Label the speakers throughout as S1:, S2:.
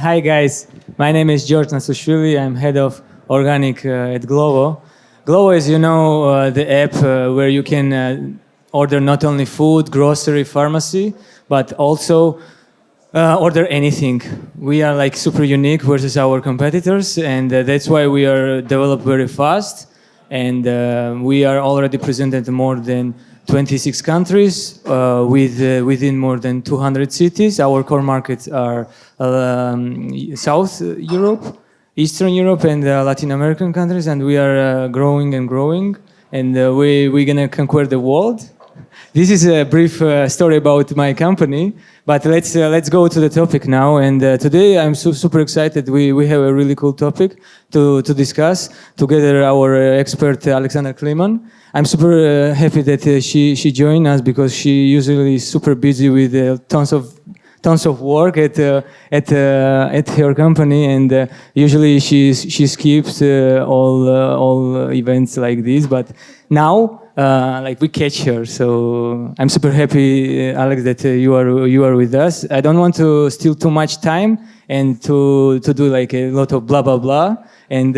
S1: Hi guys, my name is George Natsvlishvili. I'm head of organic at Glovo. Glovo is, the app where you can order not only food, grocery, pharmacy, but also order anything. We are like super unique versus our competitors, and that's why we are developed very fast. And we are already presented in more than 26 countries within more than 200 cities. Our core markets are South Europe, Eastern Europe, and Latin American countries, and we are growing and growing, and we're gonna conquer the world. This is a brief story about my company, but let's go to the topic now. And today I'm super excited. We have a really cool topic to discuss together. Our expert Alexandra Kleeman. I'm super happy that she joined us because she usually is super busy with tons of work at her company, and usually she skips all events like this. But now, we catch her, so I'm super happy, Alex, that you are with us. I don't want to steal too much time and to do like a lot of blah blah blah, and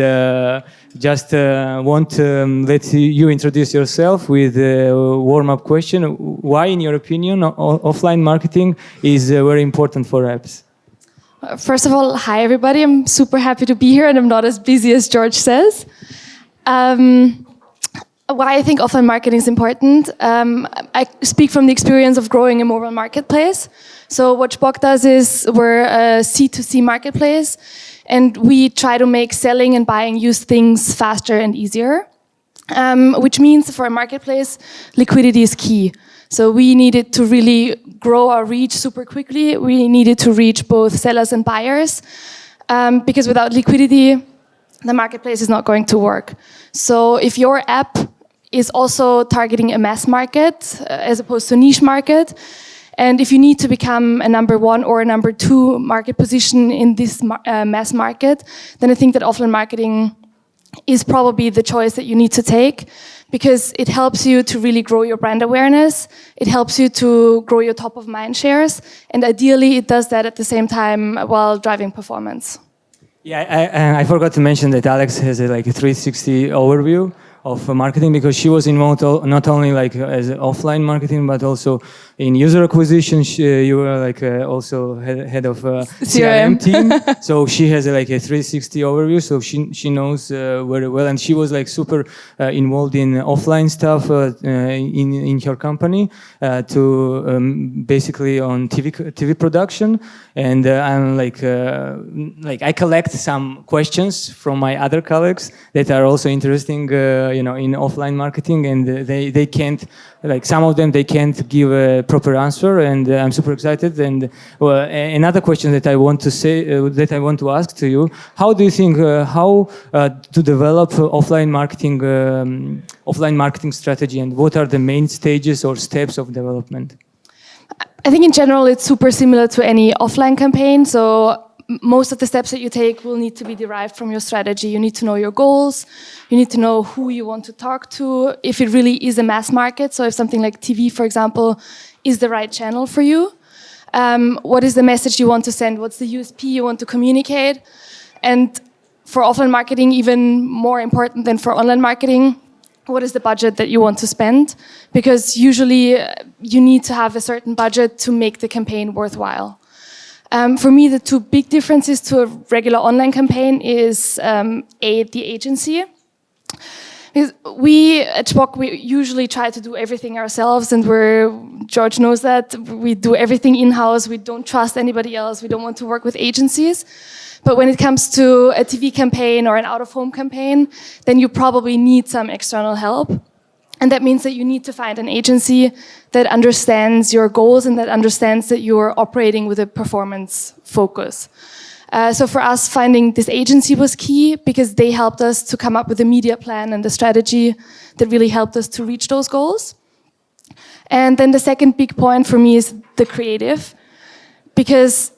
S1: just want to let you introduce yourself with a warm-up question. Why, in your opinion, offline marketing is very important for apps?
S2: First of all, hi everybody. I'm super happy to be here, and I'm not as busy as George says. Why I think offline marketing is important. I speak from the experience of growing a mobile marketplace. So what Shpock does is we're a C2C marketplace, and we try to make selling and buying used things faster and easier, which means for a marketplace, liquidity is key. So we needed to really grow our reach super quickly. We needed to reach both sellers and buyers, because without liquidity, the marketplace is not going to work. So if your app is also targeting a mass market as opposed to a niche market, and if you need to become a number one or a number two market position in this mass market, then I think that offline marketing is probably the choice that you need to take, because it helps you to really grow your brand awareness, it helps you to grow your top of mind shares, and ideally it does that at the same time while driving performance.
S1: Yeah, I forgot to mention that Alex has a 360 overview of marketing, because she was involved not only as offline marketing but also in user acquisition. You were also head of CRM team, so she has a 360 overview. So she knows very well, and she was super involved in offline stuff in her company to basically on TV production. And I'm I collect some questions from my other colleagues that are also interesting, in offline marketing, and they can't, some of them, they can't give a proper answer, and I'm super excited. And another question that I want to ask to you: how do you think how to develop offline marketing strategy, and what are the main stages or steps of development?
S2: I think in general it's super similar to any offline campaign. So most of the steps that you take will need to be derived from your strategy. You need to know your goals. You need to know who you want to talk to, if it really is a mass market. So if something like TV, for example, is the right channel for you. What is the message you want to send? What's the USP you want to communicate? And for offline marketing, even more important than for online marketing, what is the budget that you want to spend? Because usually you need to have a certain budget to make the campaign worthwhile. For me, the two big differences to a regular online campaign is the agency. Because we at Shpock, we usually try to do everything ourselves, and George knows that. We do everything in-house. We don't trust anybody else. We don't want to work with agencies. But when it comes to a TV campaign or an out-of-home campaign, then you probably need some external help. And that means that you need to find an agency that understands your goals and that understands that you're operating with a performance focus. So for us, finding this agency was key, because they helped us to come up with a media plan and the strategy that really helped us to reach those goals. And then the second big point for me is the creative, because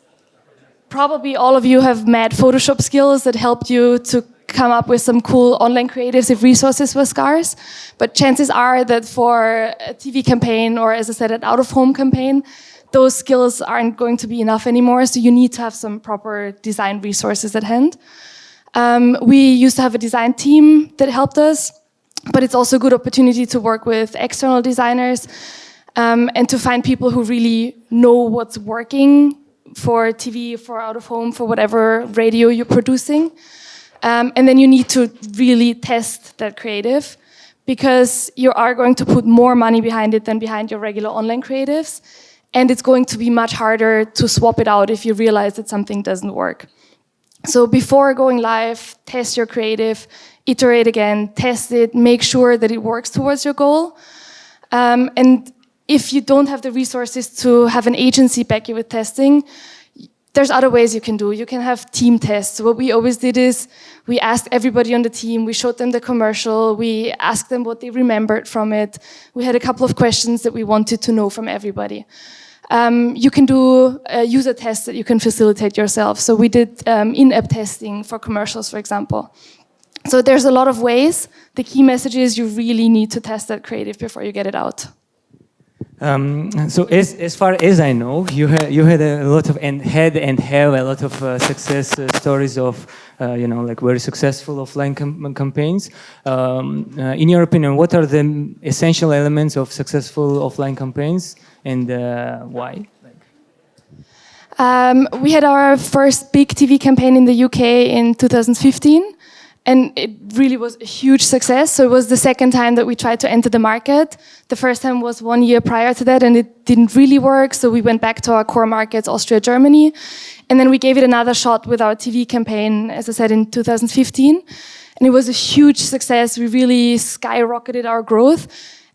S2: probably all of you have mad Photoshop skills that helped you to come up with some cool online creatives if resources were scarce. But chances are that for a TV campaign, or as I said, an out-of-home campaign, those skills aren't going to be enough anymore. So you need to have some proper design resources at hand. We used to have a design team that helped us, but it's also a good opportunity to work with external designers and to find people who really know what's working for TV, for out of home, for whatever radio you're producing. And then you need to really test that creative, because you are going to put more money behind it than behind your regular online creatives. And it's going to be much harder to swap it out if you realize that something doesn't work. So before going live, test your creative, iterate again, test it, make sure that it works towards your goal. And if you don't have the resources to have an agency back you with testing, there's other ways you can do. You can have team tests. So what we always did is we asked everybody on the team, we showed them the commercial, we asked them what they remembered from it. We had a couple of questions that we wanted to know from everybody. You can do user tests that you can facilitate yourself. So we did in-app testing for commercials, for example. So there's a lot of ways. The key message is you really need to test that creative before you get it out.
S1: So as far as I know, you had a lot of and have a lot of success stories of like very successful offline campaigns. In your opinion, what are the essential elements of successful offline campaigns, and why?
S2: We had our first big TV campaign in the UK in 2015. And it really was a huge success. So it was the second time that we tried to enter the market. The first time was 1 year prior to that, and it didn't really work. So we went back to our core markets, Austria, Germany. And then we gave it another shot with our TV campaign, as I said, in 2015. And it was a huge success. We really skyrocketed our growth.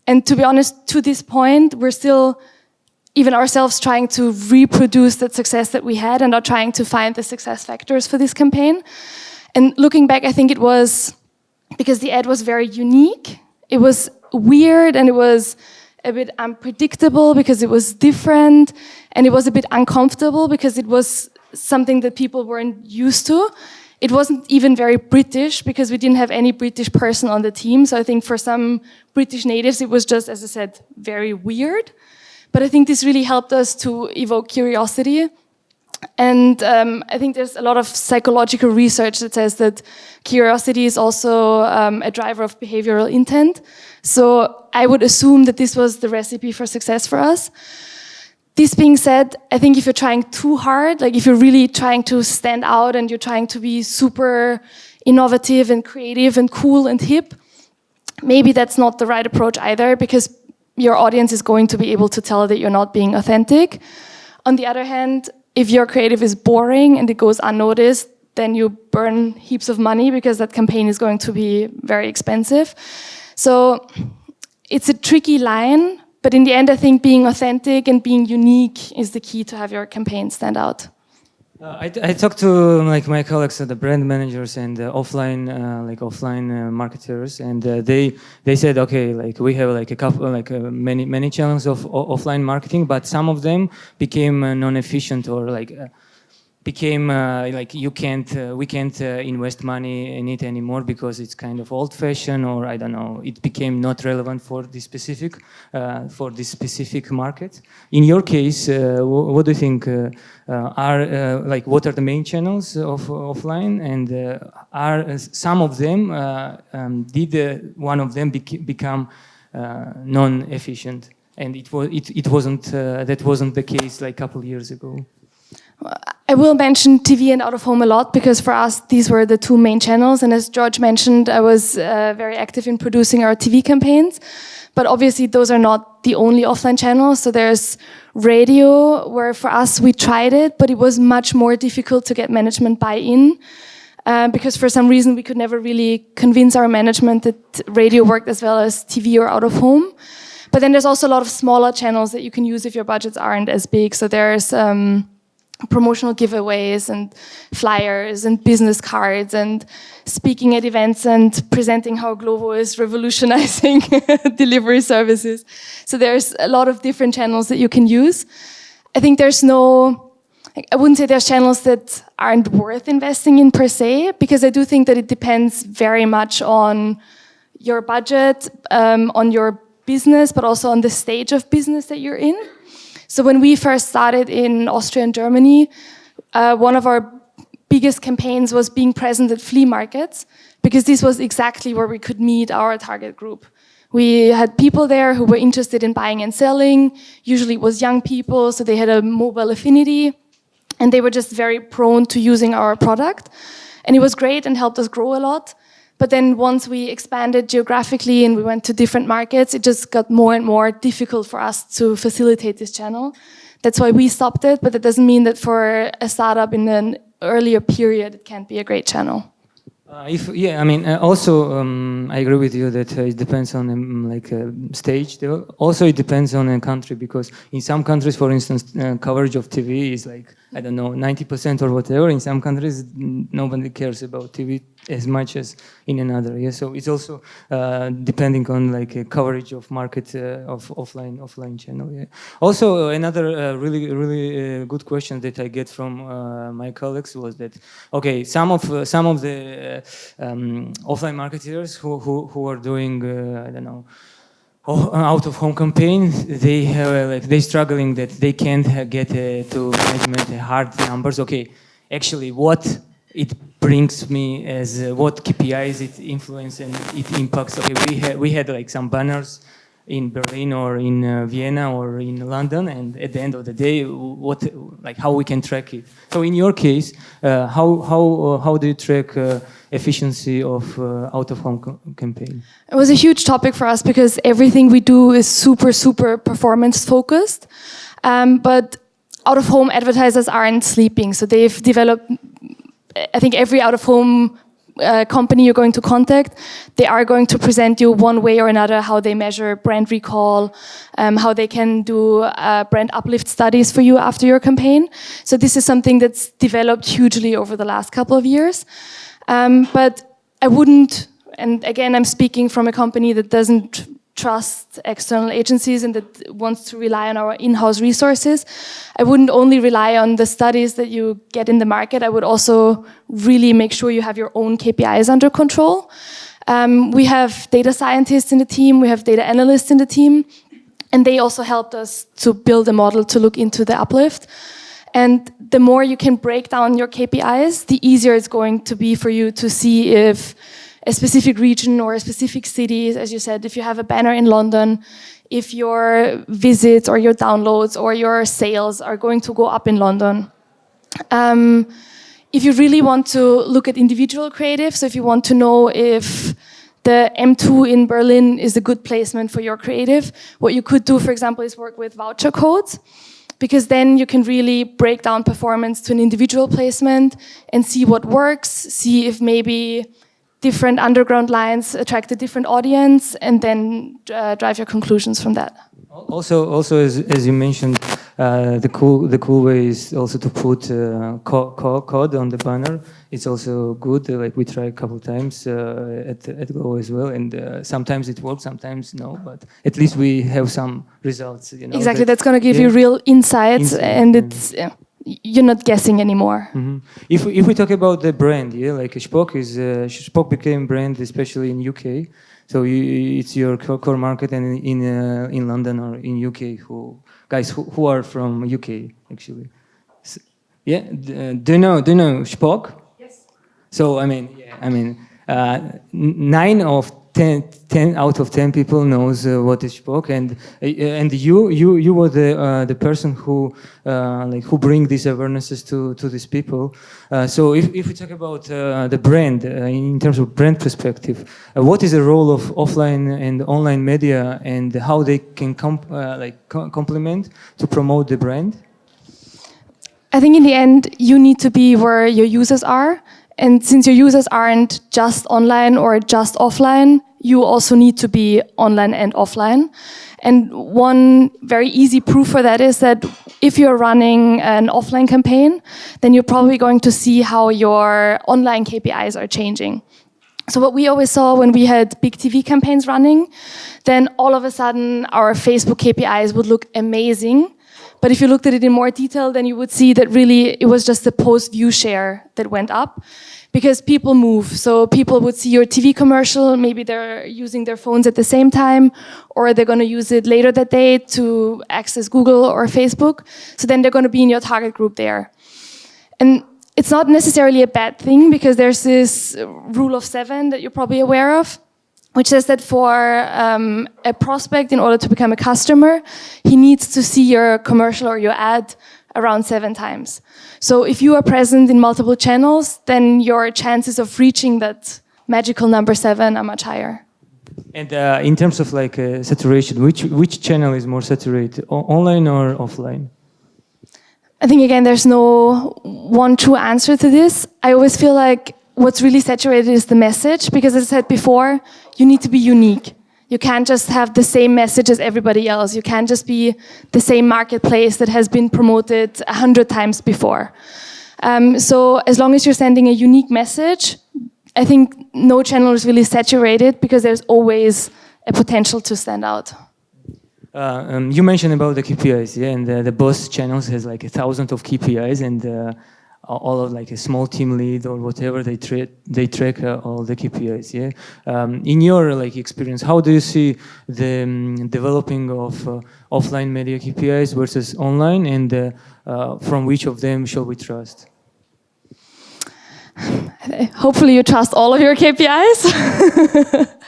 S2: And to be honest, to this point, we're still, even ourselves, trying to reproduce that success that we had and are trying to find the success factors for this campaign. And looking back, I think it was because the ad was very unique. It was weird and it was a bit unpredictable because it was different, and it was a bit uncomfortable because it was something that people weren't used to. It wasn't even very British because we didn't have any British person on the team. So I think for some British natives, it was just, as I said, very weird. But I think this really helped us to evoke curiosity. And I think there's a lot of psychological research that says that curiosity is also a driver of behavioral intent. So I would assume that this was the recipe for success for us. This being said, I think if you're trying too hard, like if you're really trying to stand out and you're trying to be super innovative and creative and cool and hip, maybe that's not the right approach either, because your audience is going to be able to tell that you're not being authentic. On the other hand, if your creative is boring and it goes unnoticed, then you burn heaps of money because that campaign is going to be very expensive. So it's a tricky line, but in the end, I think being authentic and being unique is the key to have your campaign stand out.
S1: I talked to my colleagues, the brand managers and offline marketers, and they said, okay, we have a couple many channels of offline marketing, but some of them became non-efficient or became we can't invest money in it anymore because it's kind of old-fashioned, or I don't know, it became not relevant for this specific market. In your case, what do you think what are the main channels of offline, and are some of them did one of them become non-efficient, and it wasn't that wasn't the case a couple of years ago?
S2: I will mention TV and out-of-home a lot because for us, these were the two main channels. And as George mentioned, I was very active in producing our TV campaigns. But obviously, those are not the only offline channels. So there's radio, where for us, we tried it, but it was much more difficult to get management buy-in because for some reason, we could never really convince our management that radio worked as well as TV or out-of-home. But then there's also a lot of smaller channels that you can use if your budgets aren't as big. So there's promotional giveaways and flyers and business cards and speaking at events and presenting how Glovo is revolutionizing delivery services. So there's a lot of different channels that you can use. I think I wouldn't say there's channels that aren't worth investing in per se, because I do think that it depends very much on your budget, on your business, but also on the stage of business that you're in. So when we first started in Austria and Germany, one of our biggest campaigns was being present at flea markets, because this was exactly where we could meet our target group. We had people there who were interested in buying and selling. Usually it was young people, so they had a mobile affinity, and they were just very prone to using our product. And it was great and helped us grow a lot. But then once we expanded geographically and we went to different markets, it just got more and more difficult for us to facilitate this channel. That's why we stopped it, but that doesn't mean that for a startup in an earlier period, it can't be a great channel.
S1: Also, I agree with you that it depends on stage. Also, it depends on a country, because in some countries, for instance, coverage of TV is 90% or whatever. In some countries, nobody cares about TV as much as in another. Yeah, so it's also depending on coverage of market of offline channel. Yeah. Also, another really good question that I get from my colleagues was that some of the offline marketers who are doing out of home campaign, they have they struggling that they can't get to management hard numbers. Actually, what it brings me as what KPIs it influence and it impacts. We had some banners in Berlin or in Vienna or in London, and at the end of the day, how we can track it. So in your case, how do you track efficiency of out-of-home campaign?
S2: It was a huge topic for us because everything we do is super performance focused, but out-of-home advertisers aren't sleeping, so they've developed, I think every out-of-home company you're going to contact, they are going to present you one way or another how they measure brand recall, how they can do brand uplift studies for you after your campaign. So this is something that's developed hugely over the last couple of years. But I wouldn't, and again, I'm speaking from a company that doesn't trust external agencies and that wants to rely on our in-house resources. I wouldn't only rely on the studies that you get in the market. I would also really make sure you have your own KPIs under control. We have data scientists in the team, we have data analysts in the team, and they also helped us to build a model to look into the uplift. And the more you can break down your KPIs, the easier it's going to be for you to see if a specific region or a specific city, as you said, if you have a banner in London, if your visits or your downloads or your sales are going to go up in London. If you really want to look at individual creative, so if you want to know if the M2 in Berlin is a good placement for your creative, what you could do, for example, is work with voucher codes, because then you can really break down performance to an individual placement and see what works, see if maybe different underground lines attract a different audience, and then drive your conclusions from that.
S1: Also, as you mentioned, the cool way is also to put code on the banner. It's also good. We try a couple times at Glovo as well, and sometimes it works, sometimes no. But at least we have some results.
S2: Exactly, that's going to give you real insights, and it's you're not guessing anymore.
S1: Mm-hmm. If we talk about the brand, Shpock became brand especially in UK. So it's your core market, and in London or in UK, who are from UK actually. So, do you know Shpock? Yes. So 9 out of 10 people knows what is Shpock, and you were the person who bring these awarenesses to these people. So if we talk about the brand in terms of brand perspective, what is the role of offline and online media, and how they can complement to promote the brand?
S2: I think in the end you need to be where your users are. And since your users aren't just online or just offline, you also need to be online and offline. And one very easy proof for that is that if you're running an offline campaign, then you're probably going to see how your online KPIs are changing. So what we always saw when we had big TV campaigns running, then all of a sudden our Facebook KPIs would look amazing. But if you looked at it in more detail, then you would see that really it was just the post view share that went up, because people move. So people would see your TV commercial, maybe they're using their phones at the same time, or they're going to use it later that day to access Google or Facebook. So then they're going to be in your target group there. And it's not necessarily a bad thing, because there's this rule of 7 that you're probably aware of, which says that for a prospect, in order to become a customer, he needs to see your commercial or your ad around 7 times. So if you are present in multiple channels, then your chances of reaching that magical number 7 are much higher.
S1: And in terms of like saturation, which channel is more saturated, online or offline?
S2: I think, again, there's no one true answer to this. I always feel like what's really saturated is the message, because as I said before, you need to be unique. You can't just have the same message as everybody else. You can't just be the same marketplace that has been promoted 100 times before. So as long as you're sending a unique message, I think no channel is really saturated, because there's always a potential to stand out.
S1: You mentioned about the KPIs, yeah, and the boss channels has like 1,000 of KPIs, and all of like a small team lead or whatever, they track all the KPIs, yeah. In your like experience, how do you see the developing of offline media KPIs versus online, and from which of them shall we trust?
S2: Hopefully you trust all of your KPIs.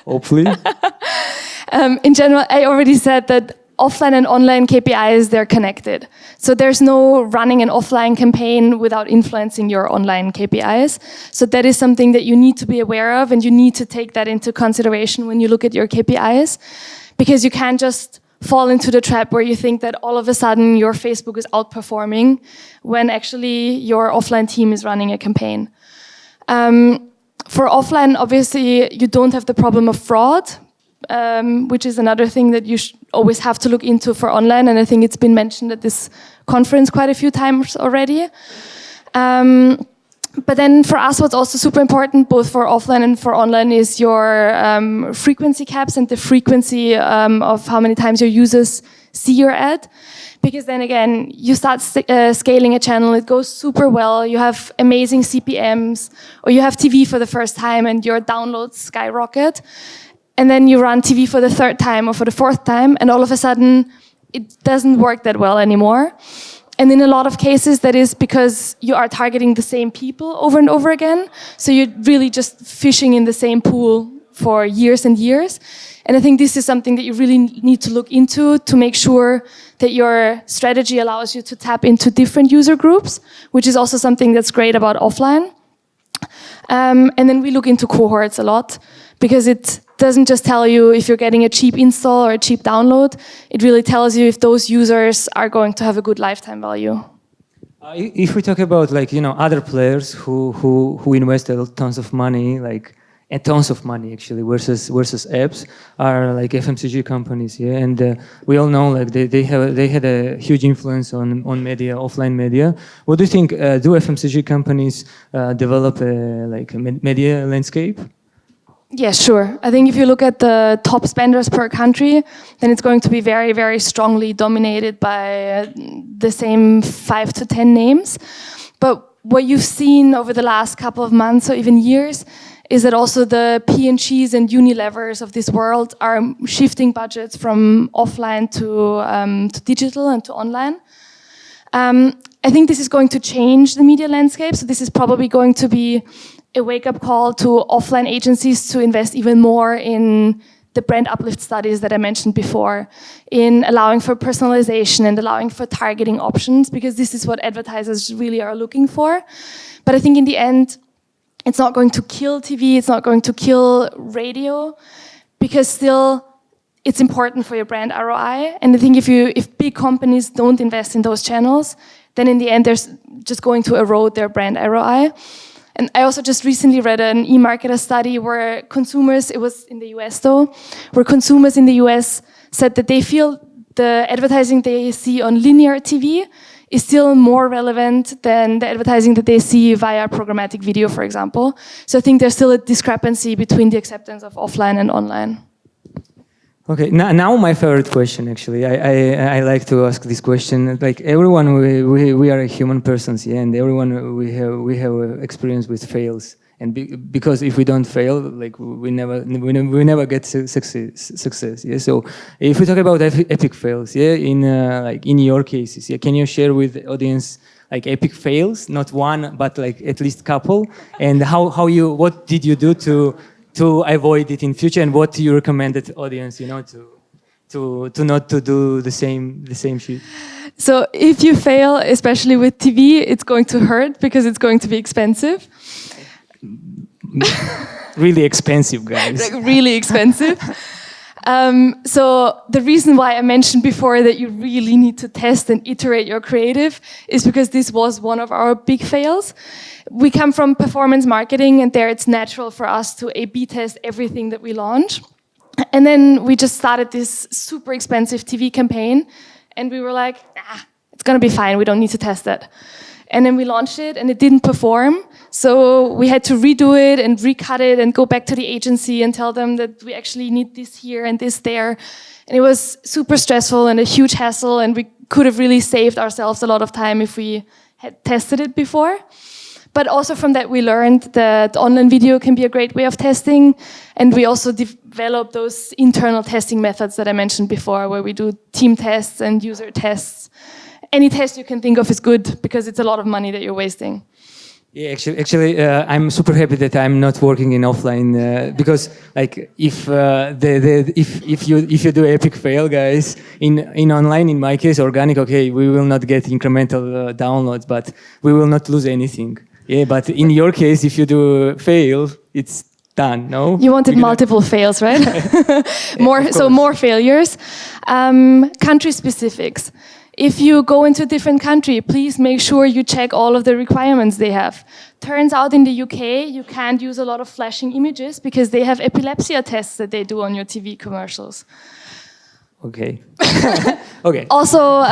S1: Hopefully.
S2: In general, I already said that offline and online KPIs, they're connected. So there's no running an offline campaign without influencing your online KPIs. So that is something that you need to be aware of, and you need to take that into consideration when you look at your KPIs, because you can't just fall into the trap where you think that all of a sudden your Facebook is outperforming when actually your offline team is running a campaign. For offline, obviously, you don't have the problem of fraud, which is another thing that you always have to look into for online, and I think it's been mentioned at this conference quite a few times already. But then for us, what's also super important, both for offline and for online, is your frequency caps and the frequency of how many times your users see your ad. Because then again, you start scaling a channel, it goes super well, you have amazing CPMs, or you have TV for the first time and your downloads skyrocket. And then you run TV for the 3rd time or for the 4th time, and all of a sudden, it doesn't work that well anymore. And in a lot of cases, that is because you are targeting the same people over and over again. So you're really just fishing in the same pool for years and years. And I think this is something that you really need to look into to make sure that your strategy allows you to tap into different user groups, which is also something that's great about offline. And then we look into cohorts a lot, because it doesn't just tell you if you're getting a cheap install or a cheap download. It really tells you if those users are going to have a good lifetime value.
S1: If we talk about like, you know, other players who invest tons of money, like and tons of money actually, versus apps, are like FMCG companies, yeah, and we all know like they had a huge influence on media, offline media. What do you think? Do FMCG companies develop a media landscape?
S2: Yes, sure. I think if you look at the top spenders per country, then it's going to be very, very strongly dominated by the same 5 to 10 names. But what you've seen over the last couple of months or even years is that also the P&Gs and Unilevers of this world are shifting budgets from offline to digital and to online. I think this is going to change the media landscape. So this is probably going to be a wake-up call to offline agencies to invest even more in the brand uplift studies that I mentioned before, in allowing for personalization and allowing for targeting options, because this is what advertisers really are looking for. But I think in the end, it's not going to kill TV, it's not going to kill radio, because still it's important for your brand ROI. And I think if big companies don't invest in those channels, then in the end, they're just going to erode their brand ROI. And I also just recently read an eMarketer study where consumers, it was in the US though, where consumers in the US said that they feel the advertising they see on linear TV is still more relevant than the advertising that they see via programmatic video, for example. So I think there's still a discrepancy between the acceptance of offline and online.
S1: Okay, now my favorite question actually. I like to ask this question. Like everyone, we are human persons, yeah, and everyone we have experience with fails, and because if we don't fail, like we never get success. Yeah. So if we talk about epic fails, yeah, in like in your cases, yeah, can you share with the audience like epic fails, not one, but like at least couple, and what did you do to avoid it in future, and what do you recommend the audience, to not to do the same shit?
S2: So if you fail, especially with TV, it's going to hurt because it's going to be expensive.
S1: Really expensive, guys.
S2: Like really expensive. So the reason why I mentioned before that you really need to test and iterate your creative is because this was one of our big fails. We come from performance marketing, and there it's natural for us to A/B test everything that we launch. And then we just started this super expensive TV campaign, and we were like, it's gonna be fine, we don't need to test that. And then we launched it, and it didn't perform. So we had to redo it and recut it and go back to the agency and tell them that we actually need this here and this there. And it was super stressful and a huge hassle, and we could have really saved ourselves a lot of time if we had tested it before. But also from that, we learned that online video can be a great way of testing. And we also developed those internal testing methods that I mentioned before, where we do team tests and user tests. Any test you can think of is good because it's a lot of money that you're wasting.
S1: Yeah, actually, I'm super happy that I'm not working in offline because, like, if you do epic fail, guys, in online, in my case, organic, okay, we will not get incremental downloads, but we will not lose anything. Yeah, but in your case, if you do fail, it's done. No,
S2: you wanted multiple fails, right? More failures. Country specifics. If you go into a different country, please make sure you check all of the requirements they have. Turns out in the UK, you can't use a lot of flashing images because they have epilepsy tests that they do on your TV commercials.
S1: Okay. Okay.
S2: Also,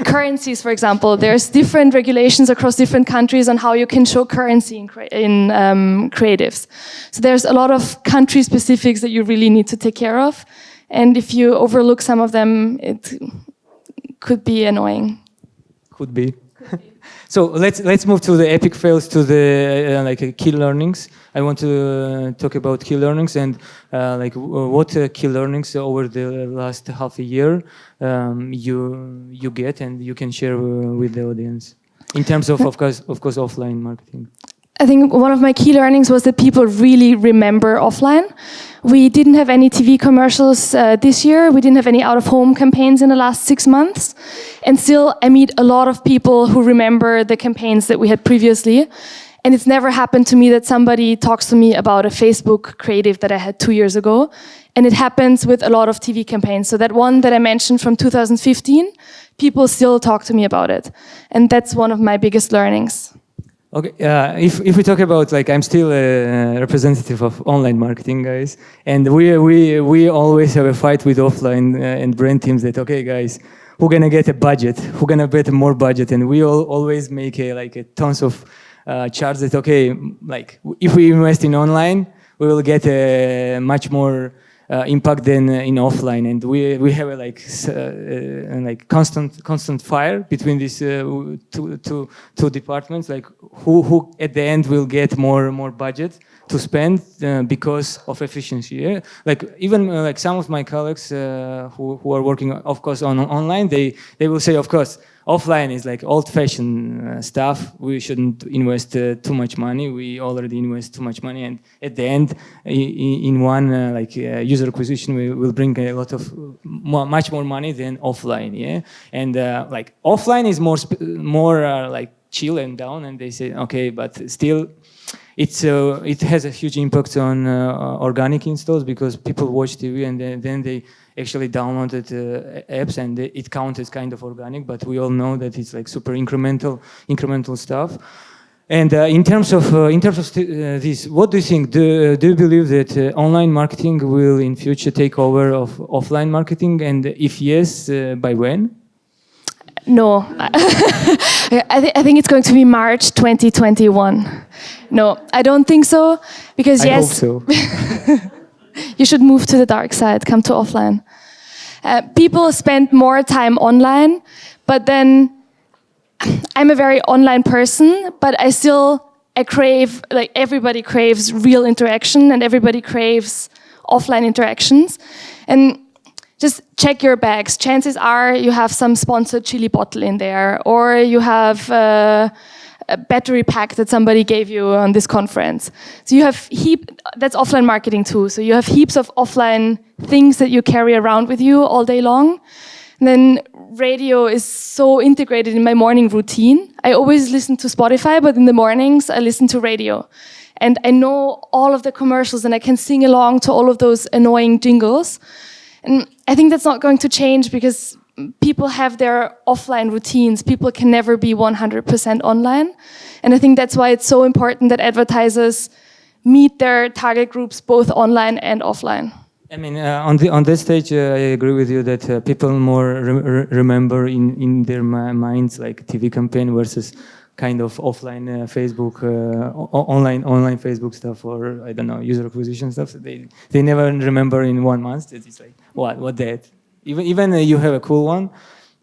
S2: currencies, for example. There's different regulations across different countries on how you can show currency in creatives. So there's a lot of country specifics that you really need to take care of. And if you overlook some of them, it could be annoying.
S1: Could be. So let's move to the epic fails, to the key learnings. I want to talk about key learnings and what key learnings over the last half a year you get and you can share with the audience in terms of course offline marketing.
S2: I think one of my key learnings was that people really remember offline. We didn't have any TV commercials this year. We didn't have any out-of-home campaigns in the last 6 months. And still, I meet a lot of people who remember the campaigns that we had previously. And it's never happened to me that somebody talks to me about a Facebook creative that I had 2 years ago. And it happens with a lot of TV campaigns. So that one that I mentioned from 2015, people still talk to me about it. And that's one of my biggest learnings.
S1: Okay, if we talk about, like, I'm still a representative of online marketing, guys, and we always have a fight with offline and brand teams that, okay, guys, who's gonna get a budget, who's gonna get more budget, and we always make a tons of charts that, okay, like if we invest in online, we will get a much more impact than in offline, and we have a constant fire between these two departments, like who at the end will get more budget to spend because of efficiency. Yeah? Like even like some of my colleagues who are working, of course, on online, they will say, of course, offline is like old-fashioned stuff. We shouldn't invest too much money. We already invest too much money, and at the end, in one user acquisition, we will bring a lot of much more money than offline. Yeah, and like offline is more like chill and down, and they say, okay, but still. It has a huge impact on organic installs because people watch TV and then they actually downloaded apps and it counts as kind of organic, but we all know that it's like super incremental stuff. And in terms of this, what do you think? Do you believe that online marketing will in future take over of offline marketing? And if yes, by when?
S2: No, I think it's going to be March 2021. No, I don't think so, because
S1: I hope so.
S2: You should move to the dark side, come to offline. People spend more time online, but then I'm a very online person, but I crave, like everybody craves real interaction and everybody craves offline interactions. And just check your bags. Chances are you have some sponsored chili bottle in there, or you have a battery pack that somebody gave you on this conference. So you have that's offline marketing too. So you have heaps of offline things that you carry around with you all day long. And then radio is so integrated in my morning routine. I always listen to Spotify, but in the mornings I listen to radio. And I know all of the commercials and I can sing along to all of those annoying jingles. And I think that's not going to change because people have their offline routines. People can never be 100% online. And I think that's why it's so important that advertisers meet their target groups both online and offline.
S1: I mean, on this stage, I agree with you that people more remember in their minds like TV campaign versus kind of offline Facebook, online Facebook stuff, or I don't know, user acquisition stuff. So they never remember in 1 month. It's like what that? Even you have a cool one,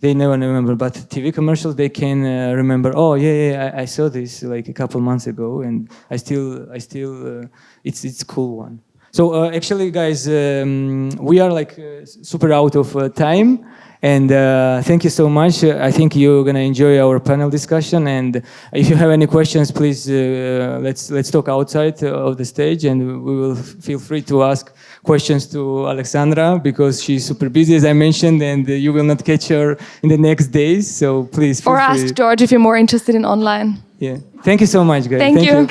S1: they never remember. But TV commercials, they can remember. Oh yeah, I saw this like a couple months ago, and I still it's a cool one. So actually, guys, we are like super out of time, and thank you so much. I think you're gonna enjoy our panel discussion, and if you have any questions, please let's talk outside of the stage, and we will feel free to ask questions to Alexandra because she's super busy, as I mentioned, and you will not catch her in the next days. So please feel free.
S2: Or ask George if you're more interested in online.
S1: Yeah. Thank you so much, guys.
S2: Thank you.